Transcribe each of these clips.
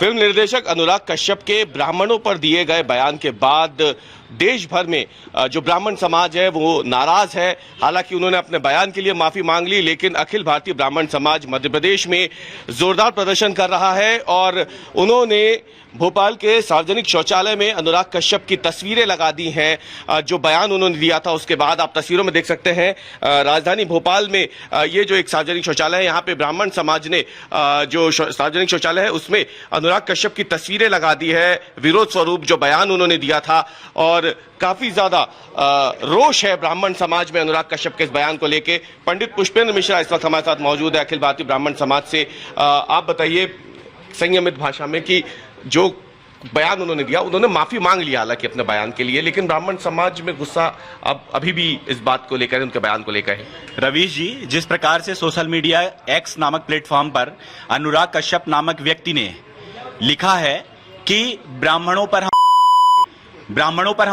Film निर्देशक अनुराग कश्यप के ब्राह्मणों पर दिए गए बयान के बाद देश भर में जो ब्राह्मण समाज है वो नाराज है। हालांकि उन्होंने अपने बयान के लिए माफी मांग ली, लेकिन अखिल भारतीय ब्राह्मण समाज मध्य प्रदेश में जोरदार प्रदर्शन कर रहा है और उन्होंने भोपाल के सार्वजनिक शौचालय में अनुराग कश्यप की तस्वीरें लगा दी हैं। जो बयान उन्होंने दिया था उसके बाद आप तस्वीरों में देख सकते हैं राजधानी भोपाल में ये जो एक सार्वजनिक शौचालय है, यहाँ पे ब्राह्मण समाज ने जो सार्वजनिक शौचालय है उसमें अनुराग कश्यप की तस्वीरें लगा दी है, विरोध स्वरूप जो बयान उन्होंने दिया था। और काफी ज्यादा रोष है ब्राह्मण समाज में अनुराग कश्यप के इस बयान को लेके। पंडित पुष्पेंद्र मिश्रा इस वक्त हमारे साथ मौजूद है अखिल भारतीय ब्राह्मण समाज से। आप बताइए संयमित भाषा में कि जो बयान उन्होंने दिया, उन्होंने माफी मांग लिया हालांकि अपने बयान के लिए, लेकिन ब्राह्मण समाज में गुस्सा अब अभी भी इस बात को लेकर, उनके बयान को लेकर है। रवीश जी, जिस प्रकार से सोशल मीडिया एक्स नामक प्लेटफॉर्म पर अनुराग कश्यप नामक व्यक्ति ने लिखा है कि ब्राह्मणों पर हम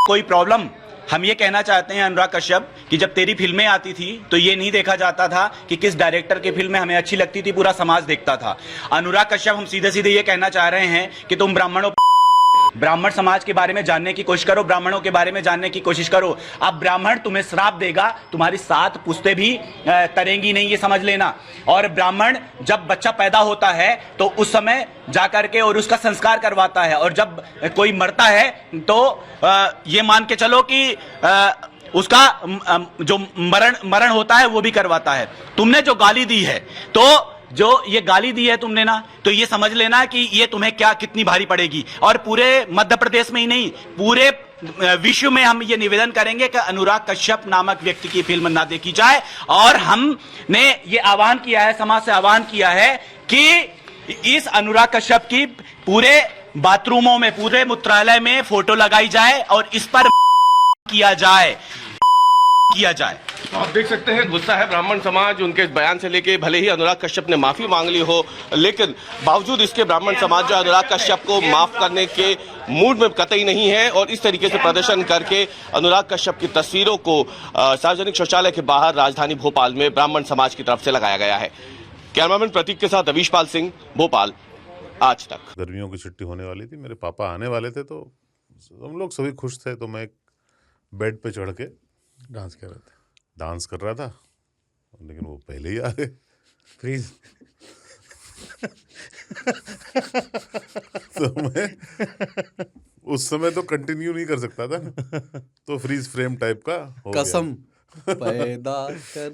कोई प्रॉब्लम, हम ये कहना चाहते हैं अनुराग कश्यप कि जब तेरी फिल्में आती थी तो ये नहीं देखा जाता था कि किस डायरेक्टर की फिल्में हमें अच्छी लगती थी, पूरा समाज देखता था। अनुराग कश्यप, हम सीधे सीधे ये कहना चाह रहे हैं कि तुम ब्राह्मण समाज के बारे में जानने की कोशिश करो, ब्राह्मणों के बारे में जानने की कोशिश करो। अब ब्राह्मण तुम्हें श्राप देगा, तुम्हारी 7 पुश्तें भी तरेंगी नहीं, ये समझ लेना। और ब्राह्मण जब बच्चा पैदा होता है तो उस समय जाकर के और उसका संस्कार करवाता है, और जब कोई मरता है तो ये मान के चलो कि उसका जो मरण होता है वो भी करवाता है। तुमने जो गाली दी है, तो जो ये गाली दी है तुमने ना, तो ये समझ लेना कि ये तुम्हें कितनी भारी पड़ेगी। और पूरे मध्य प्रदेश में ही नहीं, पूरे विश्व में हम ये निवेदन करेंगे कि अनुराग कश्यप नामक व्यक्ति की फिल्म ना देखी जाए। और हमने ये आह्वान किया है, समाज से आह्वान किया है कि इस अनुराग कश्यप की पूरे बाथरूमों में, पूरे मूत्रालय में फोटो लगाई जाए और इस पर किया जाए। तो आप देख सकते हैं गुस्सा है ब्राह्मण समाज उनके इस बयान से लेके। भले ही अनुराग कश्यप ने माफी मांग ली हो, लेकिन बावजूद इसके ब्राह्मण समाज जो अनुराग कश्यप को माफ करने के मूड में कतई नहीं है और इस तरीके से प्रदर्शन करके अनुराग कश्यप की तस्वीरों को सार्वजनिक शौचालय के बाहर राजधानी भोपाल में ब्राह्मण समाज की तरफ से लगाया गया है। कैमरामैन प्रतीक के साथ अवीशपाल सिंह, भोपाल, आज तक। गर्मियों की छुट्टी होने वाली थी, मेरे पापा आने वाले थे, तो हम लोग सभी खुश थे। तो मैं बेड पे चढ़ के डांस कर रहा था, लेकिन वो पहले ही आ गए। फ्रीज तो मैं उस समय तो कंटिन्यू नहीं कर सकता था, तो फ्रीज फ्रेम टाइप का हो कसम गया। पैदा कर